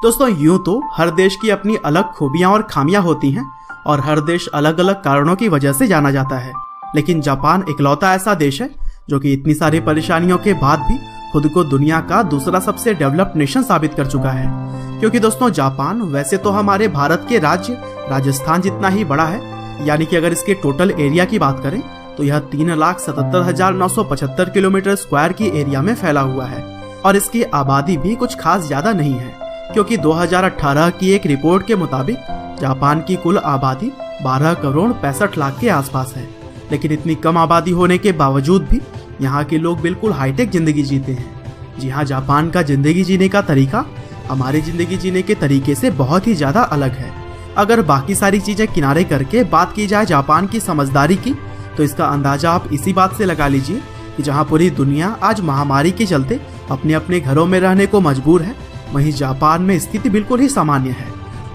दोस्तों यूं तो हर देश की अपनी अलग खूबियां और खामियां होती हैं और हर देश अलग अलग कारणों की वजह से जाना जाता है, लेकिन जापान इकलौता ऐसा देश है जो कि इतनी सारी परेशानियों के बाद भी खुद को दुनिया का दूसरा सबसे डेवलप्ड नेशन साबित कर चुका है। क्योंकि दोस्तों जापान वैसे तो हमारे भारत के राज्य राजस्थान जितना ही बड़ा है, यानी कि अगर इसके टोटल एरिया की बात करें तो यह 3,77,975 किलोमीटर स्क्वायर की एरिया में फैला हुआ है और इसकी आबादी भी कुछ खास ज्यादा नहीं है, क्योंकि 2018 की एक रिपोर्ट के मुताबिक जापान की कुल आबादी 12 करोड़ 65 लाख के आसपास है। लेकिन इतनी कम आबादी होने के बावजूद भी यहाँ के लोग बिल्कुल हाईटेक जिंदगी जीते हैं। जी हाँ, जापान का जिंदगी जीने का तरीका हमारी जिंदगी जीने के तरीके से बहुत ही ज्यादा अलग है। अगर बाकी सारी चीजें किनारे करके बात की जाए जापान की समझदारी की, तो इसका अंदाजा आप इसी बात से लगा लीजिए कि जहाँ पूरी दुनिया आज महामारी के चलते अपने अपने घरों में रहने को मजबूर है, वहीं जापान में स्थिति बिल्कुल ही सामान्य है।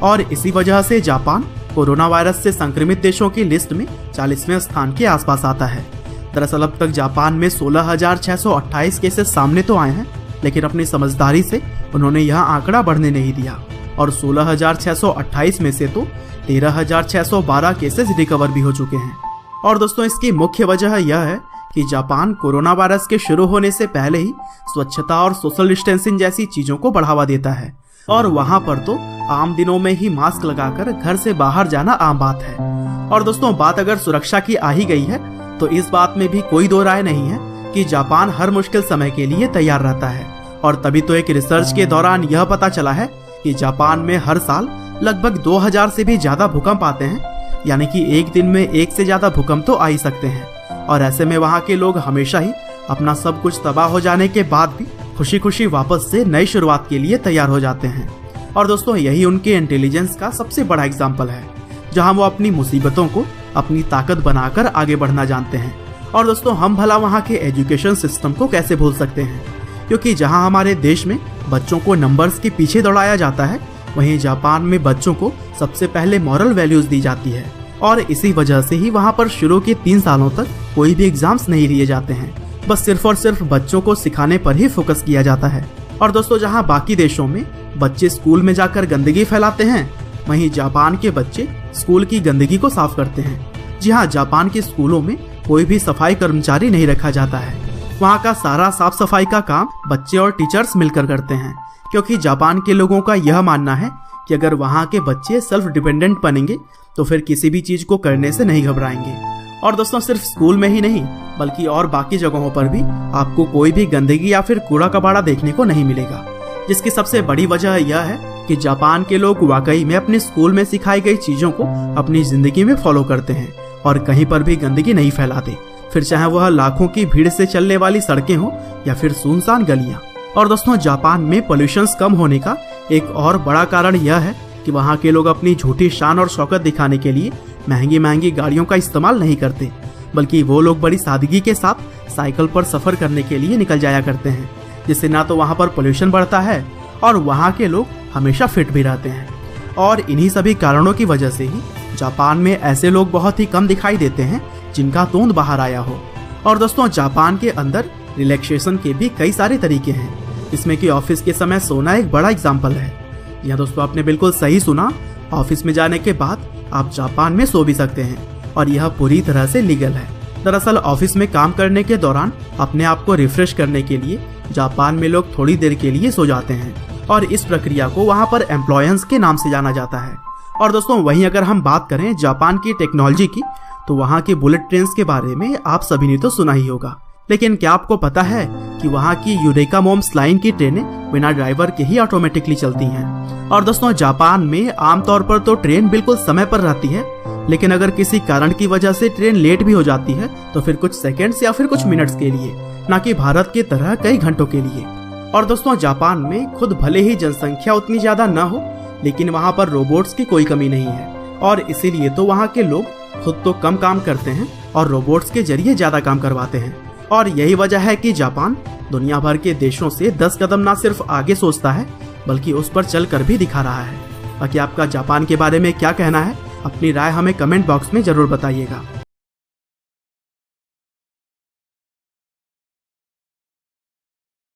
और इसी वजह से जापान कोरोना वायरस से संक्रमित देशों की लिस्ट में 40वें स्थान के आसपास आता है। दरअसल अब तक जापान में 16,628 केसेस सामने तो आए हैं, लेकिन अपनी समझदारी से उन्होंने यह आंकड़ा बढ़ने नहीं दिया और 16,628 में से तो 13,612 केसेस रिकवर भी हो चुके हैं। और दोस्तों इसकी मुख्य वजह यह है कि जापान कोरोना वायरस के शुरू होने से पहले ही स्वच्छता और सोशल डिस्टेंसिंग जैसी चीजों को बढ़ावा देता है और वहां पर तो आम दिनों में ही मास्क लगाकर घर से बाहर जाना आम बात है। और दोस्तों बात अगर सुरक्षा की आ ही गई है तो इस बात में भी कोई दो राय नहीं है कि जापान हर मुश्किल समय के लिए तैयार रहता है। और तभी तो एक रिसर्च के दौरान यह पता चला है कि जापान में हर साल लगभग 2000 से भी ज्यादा भूकंप आते हैं, यानी कि एक दिन में एक से ज्यादा भूकंप तो आ ही सकते हैं। और ऐसे में वहाँ के लोग हमेशा ही अपना सब कुछ तबाह हो जाने के बाद भी खुशी खुशी वापस से नई शुरुआत के लिए तैयार हो जाते हैं। और दोस्तों यही उनके इंटेलिजेंस का सबसे बड़ा एग्जाम्पल है, जहाँ वो अपनी मुसीबतों को अपनी ताकत बनाकर आगे बढ़ना जानते हैं। और दोस्तों हम भला वहाँ के एजुकेशन सिस्टम को कैसे भूल सकते हैं, क्योंकि जहाँ हमारे देश में बच्चों को नंबर्स के पीछे दौड़ाया जाता है, वहीं जापान में बच्चों को सबसे पहले मॉरल वैल्यूज दी जाती है। और इसी वजह से ही वहाँ पर शुरू के 3 सालों तक कोई भी एग्जाम्स नहीं लिए जाते हैं, बस सिर्फ और सिर्फ बच्चों को सिखाने पर ही फोकस किया जाता है। और दोस्तों जहाँ बाकी देशों में बच्चे स्कूल में जाकर गंदगी फैलाते हैं, वहीं जापान के बच्चे स्कूल की गंदगी को साफ करते हैं। जी हाँ, जापान के स्कूलों में कोई भी सफाई कर्मचारी नहीं रखा जाता है, वहाँ का सारा साफ सफाई का काम बच्चे और टीचर्स मिलकर करते हैं, क्योंकि जापान के लोगों का यह मानना है कि अगर वहाँ के बच्चे सेल्फ डिपेंडेंट बनेंगे तो फिर किसी भी चीज को करने से नहीं घबराएंगे। और दोस्तों सिर्फ स्कूल में ही नहीं बल्कि और बाकी जगहों पर भी आपको कोई भी गंदगी या फिर कूड़ा कबाड़ा देखने को नहीं मिलेगा, जिसकी सबसे बड़ी वजह यह है कि जापान के लोग वाकई में अपने स्कूल में सिखाई गई चीजों को अपनी जिंदगी में फॉलो करते हैं और कहीं पर भी गंदगी नहीं फैलाते, फिर चाहे वह लाखों की भीड़ से चलने वाली सड़कें हो या फिर सुनसान गलियां। और दोस्तों जापान में पोल्यूशन कम होने का एक और बड़ा कारण यह है कि वहाँ के लोग अपनी झूठी शान और शौकत दिखाने के लिए महंगी महंगी गाड़ियों का इस्तेमाल नहीं करते, बल्कि वो लोग बड़ी सादगी के साथ साइकिल पर सफर करने के लिए निकल जाया करते हैं, जिससे ना तो वहाँ पर पोल्यूशन बढ़ता है और वहाँ के लोग हमेशा फिट भी रहते हैं। और इन्हीं सभी कारणों की वजह से ही जापान में ऐसे लोग बहुत ही कम दिखाई देते हैं जिनका तोंद बाहर आया हो। और दोस्तों जापान के अंदर रिलैक्सेशन के भी कई सारे तरीके हैं, जिसमें कि ऑफिस के समय सोना एक बड़ा एग्जाम्पल है। यह दोस्तों आपने बिल्कुल सही सुना, ऑफिस में जाने के बाद आप जापान में सो भी सकते हैं और यह पूरी तरह से लीगल है। दरअसल ऑफिस में काम करने के दौरान अपने आप को रिफ्रेश करने के लिए जापान में लोग थोड़ी देर के लिए सो जाते हैं और इस प्रक्रिया को वहाँ पर एम्प्लॉयंस के नाम से जाना जाता है। और दोस्तों वहीं अगर हम बात करें जापान की टेक्नोलॉजी की, तो वहाँ की बुलेट ट्रेन के बारे में आप सभी ने तो सुना ही होगा, लेकिन क्या आपको पता है कि वहाँ की यूरेका मोम्स लाइन की ट्रेनें बिना ड्राइवर के ही ऑटोमेटिकली चलती हैं। और दोस्तों जापान में आमतौर पर तो ट्रेन बिल्कुल समय पर रहती है, लेकिन अगर किसी कारण की वजह से ट्रेन लेट भी हो जाती है तो फिर कुछ सेकंड्स या फिर कुछ मिनट्स के लिए, ना कि भारत की तरह कई घंटों के लिए। और दोस्तों जापान में खुद भले ही जनसंख्या उतनी ज्यादा न हो, लेकिन वहाँ पर रोबोट्स की कोई कमी नहीं है और इसीलिए तो वहाँ के लोग खुद तो कम काम करते हैं और रोबोट्स के जरिए ज्यादा काम करवाते हैं। और यही वजह है कि जापान दुनिया भर के देशों से 10 कदम ना सिर्फ आगे सोचता है बल्कि उस पर चलकर भी दिखा रहा है। बाकी आपका जापान के बारे में क्या कहना है, अपनी राय हमें कमेंट बॉक्स में जरूर बताइएगा।